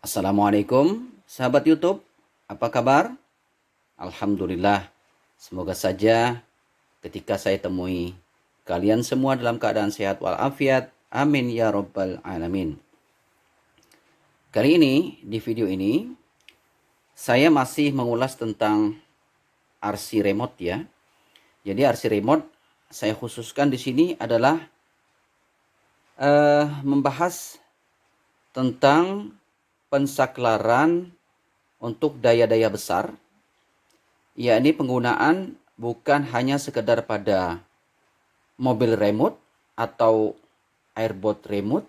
Assalamualaikum sahabat YouTube, apa kabar? Alhamdulillah, semoga saja ketika saya temui kalian semua dalam keadaan sehat walafiat. Amin ya robbal alamin. Kali ini, di video ini, saya masih mengulas tentang RC remote ya. Jadi RC remote saya khususkan di sini adalah membahas tentang pensaklaran untuk daya-daya besar, yakni penggunaan bukan hanya sekedar pada mobil remote atau airboat remote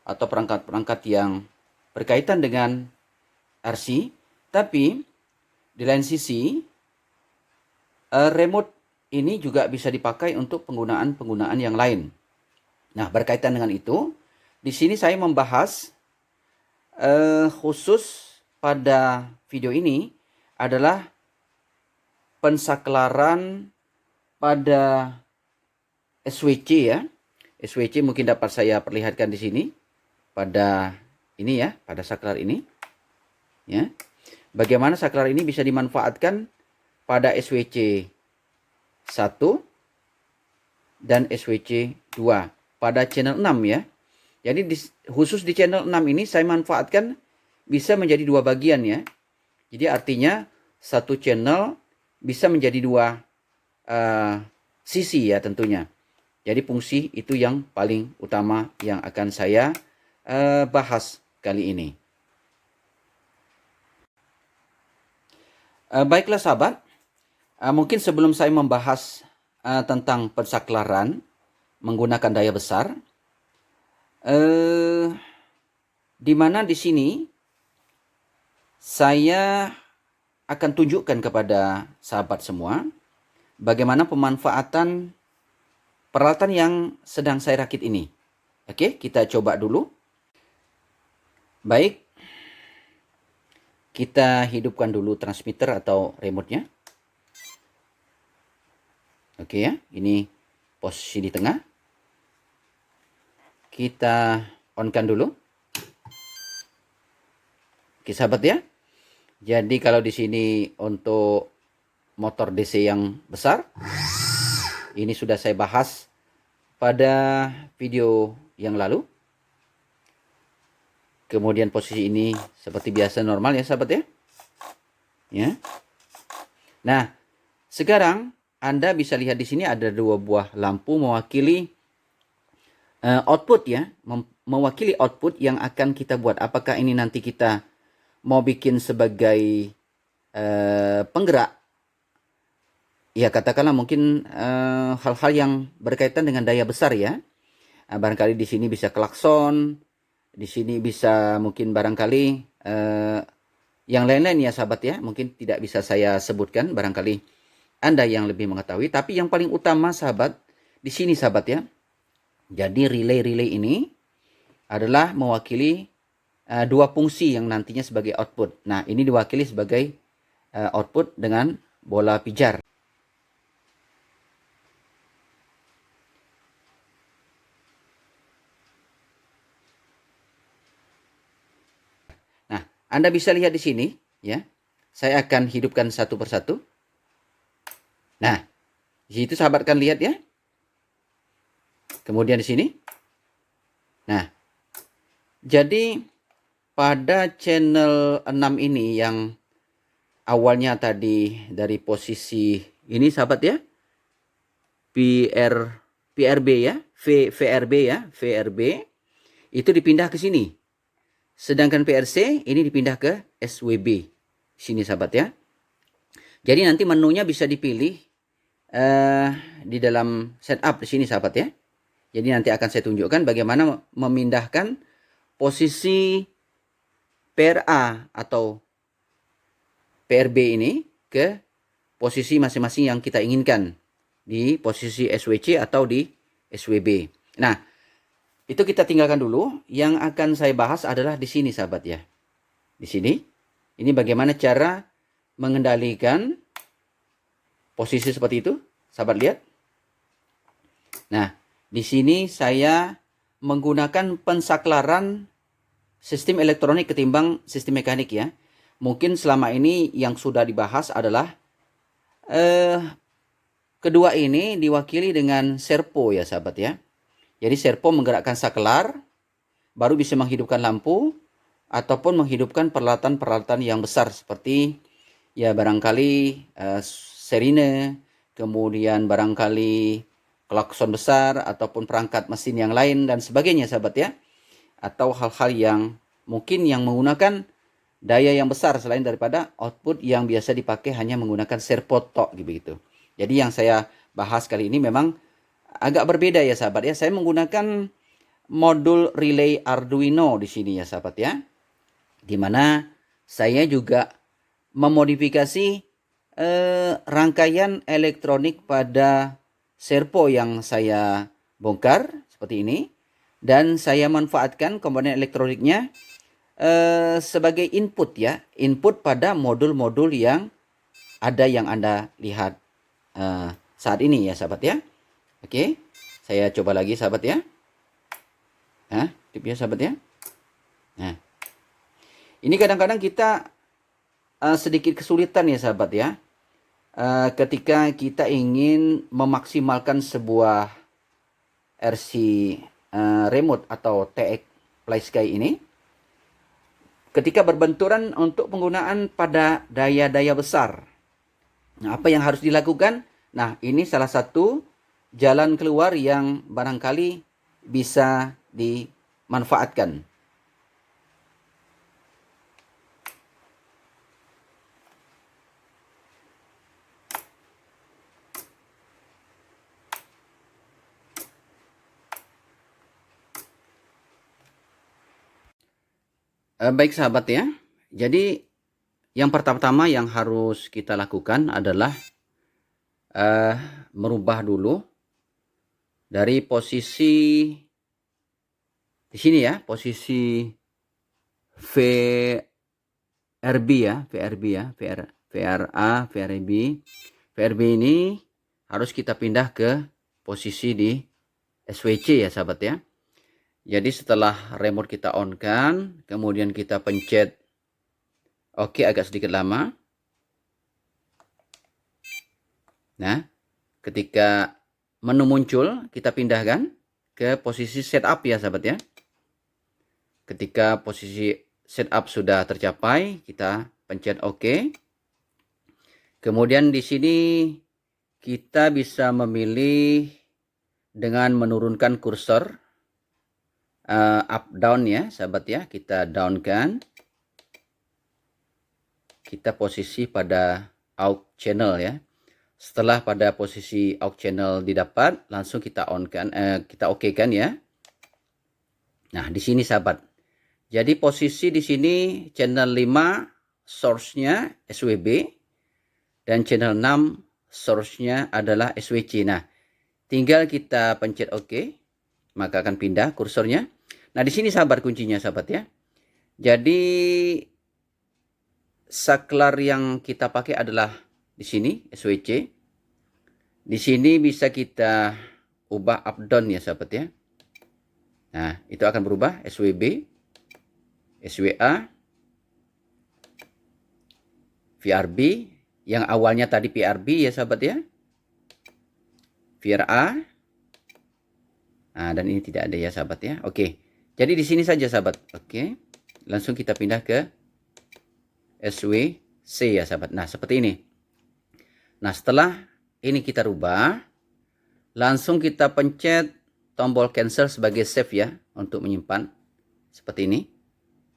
atau perangkat-perangkat yang berkaitan dengan RC, tapi di lain sisi remote ini juga bisa dipakai untuk penggunaan-penggunaan yang lain. Nah, berkaitan dengan itu, di sini saya membahas khusus pada video ini adalah pensaklaran pada SWC ya. SWC mungkin dapat saya perlihatkan di sini pada ini ya, pada saklar ini. Ya. Bagaimana saklar ini bisa dimanfaatkan pada SWC 1 dan SWC 2 pada channel 6 ya. Jadi khusus di channel 6 ini saya manfaatkan bisa menjadi dua bagian ya. Jadi artinya satu channel bisa menjadi dua sisi ya tentunya. Jadi fungsi itu yang paling utama yang akan saya bahas kali ini. Baiklah sahabat, mungkin sebelum saya membahas tentang pensaklaran menggunakan daya besar, di mana di sini saya akan tunjukkan kepada sahabat semua bagaimana pemanfaatan peralatan yang sedang saya rakit ini. Oke, kita coba dulu. Baik, kita hidupkan dulu transmitter atau remote-nya. Oke ya, ini posisi di tengah. Kita on-kan dulu. Oke sahabat ya. Jadi kalau di sini untuk motor DC yang besar, ini sudah saya bahas pada video yang lalu. Kemudian posisi ini seperti biasa normal ya sahabat ya. Ya. Nah, sekarang Anda bisa lihat di sini ada dua buah lampu mewakili output ya, mewakili output yang akan kita buat. Apakah ini nanti kita mau bikin sebagai penggerak? Ya katakanlah mungkin hal-hal yang berkaitan dengan daya besar ya. Barangkali di sini bisa klakson, di sini bisa mungkin barangkali yang lain-lain ya sahabat ya. Mungkin tidak bisa saya sebutkan, barangkali Anda yang lebih mengetahui. Tapi yang paling utama sahabat, di sini sahabat ya. Jadi relay-relay ini adalah mewakili dua fungsi yang nantinya sebagai output. Nah, ini diwakili sebagai output dengan bola pijar. Nah, Anda bisa lihat di sini, ya. Saya akan hidupkan satu persatu. Nah, di situ sahabat kan lihat ya. Kemudian di sini. Nah, jadi pada channel 6 ini yang awalnya tadi dari posisi ini sahabat ya. PRB ya, VRB ya, VRB itu dipindah ke sini. Sedangkan PRC ini dipindah ke SWB. Sini sahabat ya. Jadi nanti menunya bisa dipilih di dalam setup di sini sahabat ya. Jadi nanti akan saya tunjukkan bagaimana memindahkan posisi PRA atau PRB ini ke posisi masing-masing yang kita inginkan. Di posisi SWC atau di SWB. Nah, itu kita tinggalkan dulu. Yang akan saya bahas adalah di sini sahabat ya. Di sini. Ini bagaimana cara mengendalikan posisi seperti itu. Sahabat lihat. Nah, di sini saya menggunakan pensaklaran sistem elektronik ketimbang sistem mekanik ya. Mungkin selama ini yang sudah dibahas adalah kedua ini diwakili dengan servo ya sahabat ya. Jadi servo menggerakkan saklar, baru bisa menghidupkan lampu, ataupun menghidupkan peralatan-peralatan yang besar seperti ya barangkali sirine, kemudian barangkali klakson besar, ataupun perangkat mesin yang lain dan sebagainya sahabat ya. Atau hal-hal yang mungkin yang menggunakan daya yang besar selain daripada output yang biasa dipakai hanya menggunakan servo tok gitu. Jadi yang saya bahas kali ini memang agak berbeda ya sahabat ya. Saya menggunakan modul relay Arduino di sini ya sahabat ya. Di mana saya juga memodifikasi rangkaian elektronik pada servo yang saya bongkar seperti ini, dan saya manfaatkan komponen elektroniknya sebagai input ya, input pada modul-modul yang ada yang Anda lihat saat ini ya sahabat ya. Oke, saya coba lagi sahabat ya. Tip ya sahabat ya. Nah, ini kadang-kadang kita sedikit kesulitan ya sahabat ya. Ketika kita ingin memaksimalkan sebuah RC remote atau TX PlaySky ini, ketika berbenturan untuk penggunaan pada daya-daya besar. Nah, apa yang harus dilakukan? Nah, ini salah satu jalan keluar yang barangkali bisa dimanfaatkan. Baik sahabat ya. Jadi yang pertama-tama yang harus kita lakukan adalah merubah dulu dari posisi di sini ya, posisi VRB ya, VRA, VRB ini harus kita pindah ke posisi di SWC ya sahabat ya. Jadi setelah remote kita on kan, kemudian kita pencet OK agak sedikit lama. Nah, ketika menu muncul, kita pindahkan ke posisi setup ya sahabat ya. Ketika posisi setup sudah tercapai, kita pencet OK. Kemudian di sini kita bisa memilih dengan menurunkan kursor up down ya sahabat ya. Kita down kan, kita posisi pada aux channel ya. Setelah pada posisi aux channel didapat, langsung kita on kan, kita oke kan ya. Nah di sini sahabat, jadi posisi di sini channel 5 source-nya SWB dan channel 6 source-nya adalah SWC. Nah tinggal kita pencet OK, maka akan pindah kursornya. Nah, di sini sahabat kuncinya sahabat ya. Jadi saklar yang kita pakai adalah di sini SWC. Di sini bisa kita ubah up down ya sahabat ya. Nah, itu akan berubah SWB, SWA, VRB yang awalnya tadi PRB ya sahabat ya. VRA. Nah, dan ini tidak ada ya sahabat ya. Oke. Jadi di sini saja sahabat. Oke. Langsung kita pindah ke SWC ya sahabat. Nah, seperti ini. Nah, setelah ini kita rubah, langsung kita pencet tombol cancel sebagai save ya untuk menyimpan. Seperti ini.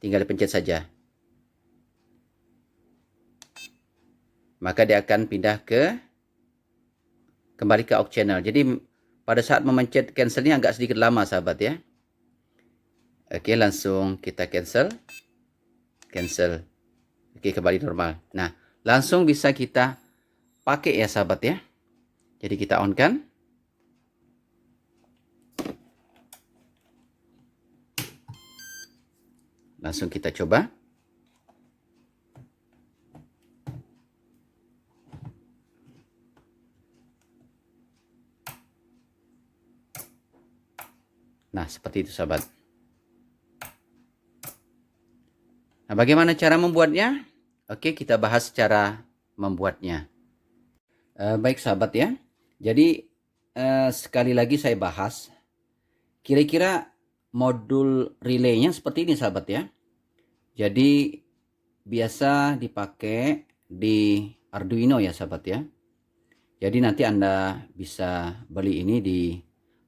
Tinggal dipencet saja. Maka dia akan pindah kembali ke aux channel. Jadi pada saat memencet cancel ini agak sedikit lama sahabat ya. Oke, langsung kita cancel. Oke, kembali normal. Nah, langsung bisa kita pakai ya sahabat ya. Jadi kita on kan. Langsung kita coba. Nah, seperti itu sahabat. Nah, bagaimana cara membuatnya? Oke, kita bahas cara membuatnya. Baik sahabat ya. Jadi sekali lagi saya bahas. Kira-kira modul relaynya seperti ini sahabat ya. Jadi biasa dipakai di Arduino ya sahabat ya. Jadi nanti Anda bisa beli ini di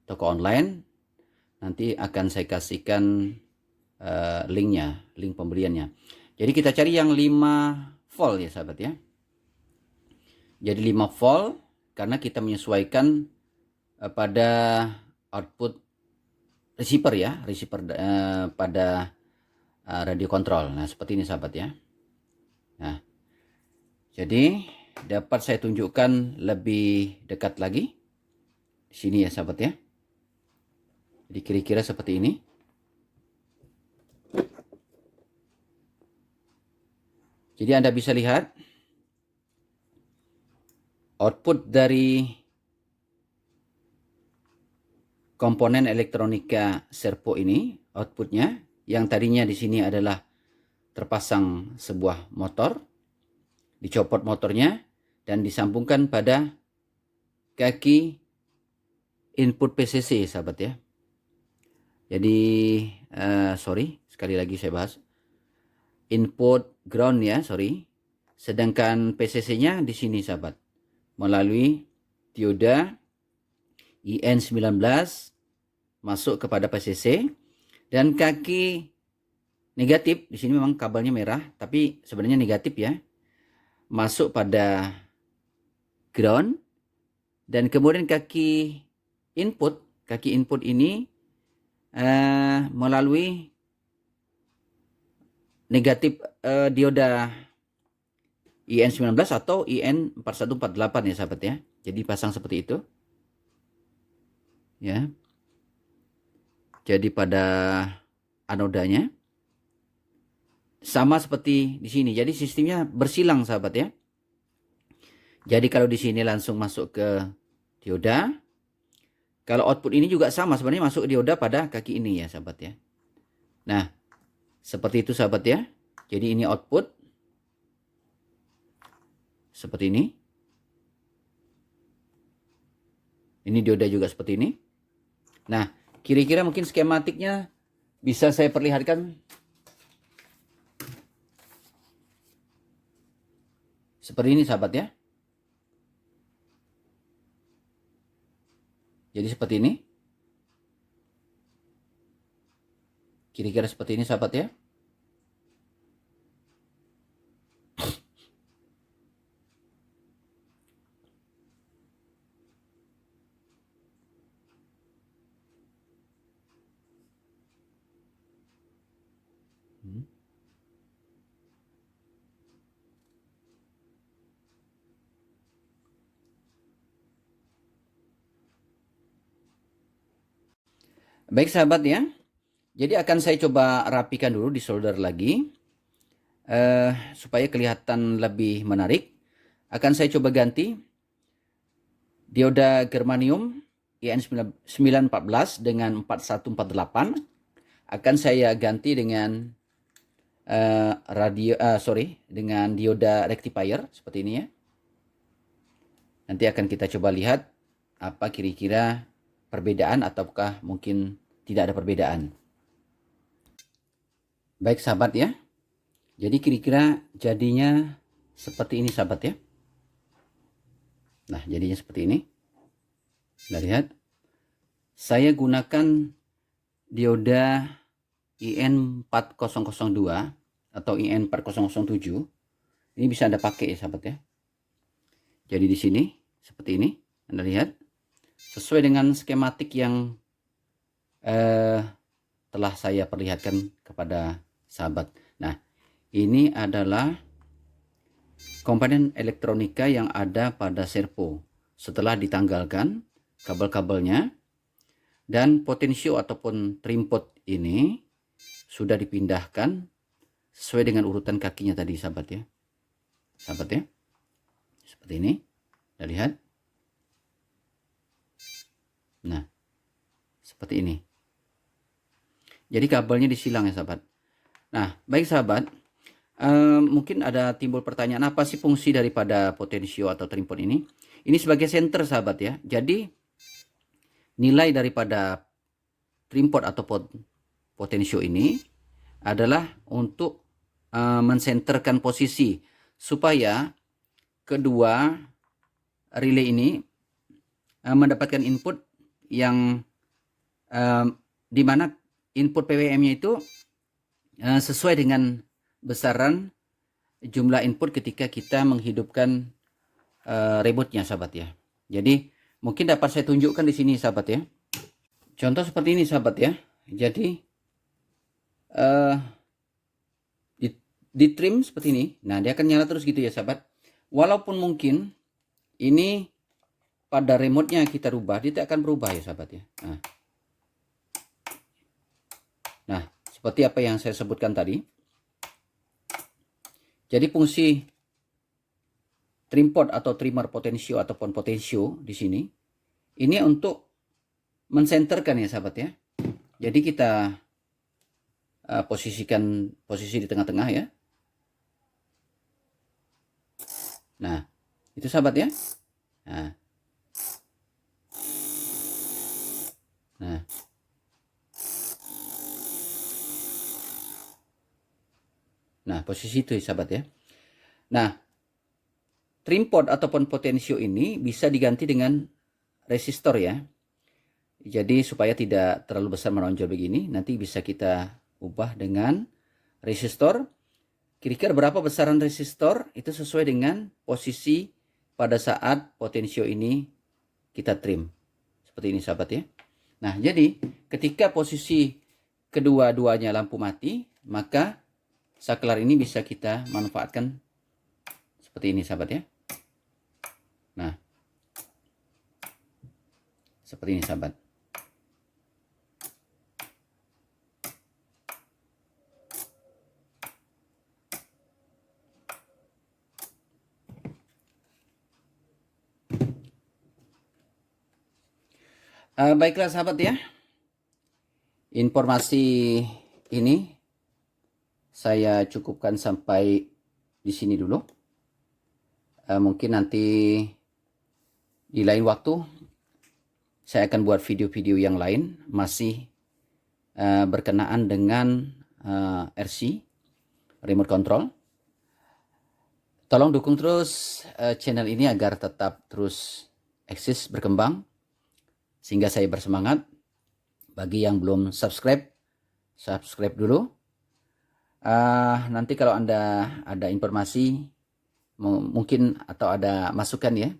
toko online. Nanti akan saya kasihkan linknya, link pembeliannya. Jadi kita cari yang 5 volt ya sahabat ya. Jadi 5 volt karena kita menyesuaikan pada output receiver ya, receiver pada radio kontrol. Nah, seperti ini sahabat ya. Nah, jadi dapat saya tunjukkan lebih dekat lagi di sini ya sahabat ya. Jadi kira-kira seperti ini. Jadi Anda bisa lihat output dari komponen elektronika servo ini, outputnya yang tadinya di sini adalah terpasang sebuah motor, dicopot motornya dan disambungkan pada kaki input PCC sahabat ya. Jadi sorry, sekali lagi saya bahas input ground ya, sorry. Sedangkan PCC-nya di sini sahabat, melalui dioda IN19 masuk kepada PCC, dan kaki negatif di sini memang kabelnya merah, tapi sebenarnya negatif ya, masuk pada ground, dan kemudian kaki input ini melalui negatif dioda IN19 atau IN4148 ya sahabat ya. Jadi pasang seperti itu ya. Jadi pada anodanya sama seperti di sini. Jadi sistemnya bersilang sahabat ya. Jadi kalau di sini langsung masuk ke dioda. Kalau output ini juga sama, sebenarnya masuk dioda pada kaki ini ya sahabat ya. Nah, seperti itu sahabat ya. Jadi ini output seperti ini. Ini dioda juga seperti ini. Nah, kira-kira mungkin skematiknya bisa saya perlihatkan seperti ini sahabat ya. Jadi seperti ini. Kira-kira seperti ini sahabat ya. Baik sahabat ya. Jadi akan saya coba rapikan dulu, di solder lagi. Supaya kelihatan lebih menarik. Akan saya coba ganti dioda germanium IN914 dengan 4148. Akan saya ganti dengan dengan dioda rectifier seperti ini ya. Nanti akan kita coba lihat apa kira-kira perbedaan ataukah mungkin tidak ada perbedaan. Baik sahabat ya. Jadi kira-kira jadinya seperti ini sahabat ya. Nah, jadinya seperti ini. Anda lihat. Saya gunakan dioda IN4002 atau IN4007. Ini bisa Anda pakai ya sahabat ya. Jadi di sini seperti ini, Anda lihat, sesuai dengan skematik yang telah saya perlihatkan kepada sahabat. Nah, ini adalah komponen elektronika yang ada pada servo setelah ditanggalkan kabel-kabelnya, dan potensio ataupun trimpot ini sudah dipindahkan sesuai dengan urutan kakinya tadi sahabat ya. Sahabat ya. Seperti ini. Anda lihat. Nah, seperti ini. Jadi kabelnya disilang ya sahabat. Nah, baik sahabat. Mungkin ada timbul pertanyaan, apa sih fungsi daripada potensio atau trimpot ini? Ini sebagai senter sahabat ya. Jadi nilai daripada trimpot atau potensio ini adalah untuk mensenterkan posisi supaya kedua relay ini mendapatkan input yang di mana input PWM-nya itu sesuai dengan besaran jumlah input ketika kita menghidupkan remote-nya sahabat ya. Jadi mungkin dapat saya tunjukkan di sini sahabat ya. Contoh seperti ini sahabat ya. Jadi di trim seperti ini. Nah, dia akan nyala terus gitu ya sahabat. Walaupun mungkin ini pada remote-nya kita rubah, dia tidak akan berubah ya sahabat ya. Nah, seperti apa yang saya sebutkan tadi. Jadi fungsi trimpot atau trimmer potensio ataupun potensio di sini ini untuk mensenterkan ya sahabat ya. Jadi kita posisikan posisi di tengah-tengah ya. Nah, itu sahabat ya. Nah, posisi itu ya sahabat ya. Nah, trimpot ataupun potensio ini bisa diganti dengan resistor ya. Jadi supaya tidak terlalu besar menonjol begini, nanti bisa kita ubah dengan resistor. Kira-kira berapa besaran resistor itu sesuai dengan posisi pada saat potensio ini kita trim. Seperti ini sahabat ya. Nah, jadi ketika posisi kedua-duanya lampu mati, maka saklar ini bisa kita manfaatkan seperti ini sahabat ya. Nah, seperti ini sahabat. Baiklah sahabat ya, informasi ini saya cukupkan sampai di sini dulu. Mungkin nanti di lain waktu saya akan buat video-video yang lain masih berkenaan dengan RC remote control. Tolong dukung terus channel ini agar tetap terus eksis berkembang, sehingga saya bersemangat. Bagi yang belum subscribe, subscribe dulu. Nanti kalau Anda ada informasi mungkin atau ada masukan ya,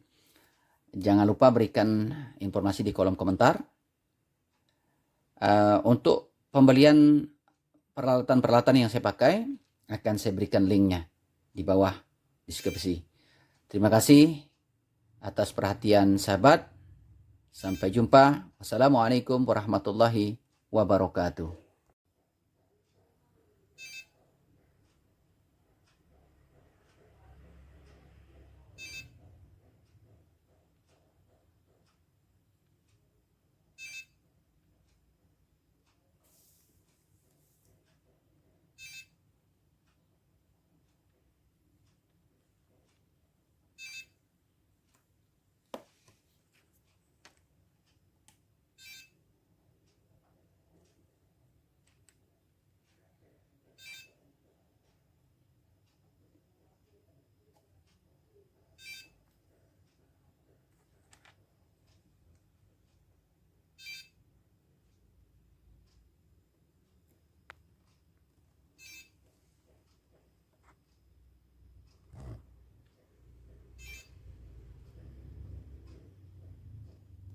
jangan lupa berikan informasi di kolom komentar. Untuk pembelian peralatan-peralatan yang saya pakai akan saya berikan linknya di bawah deskripsi. Terima kasih atas perhatian sahabat. Sampai jumpa. Wassalamualaikum warahmatullahi wabarakatuh.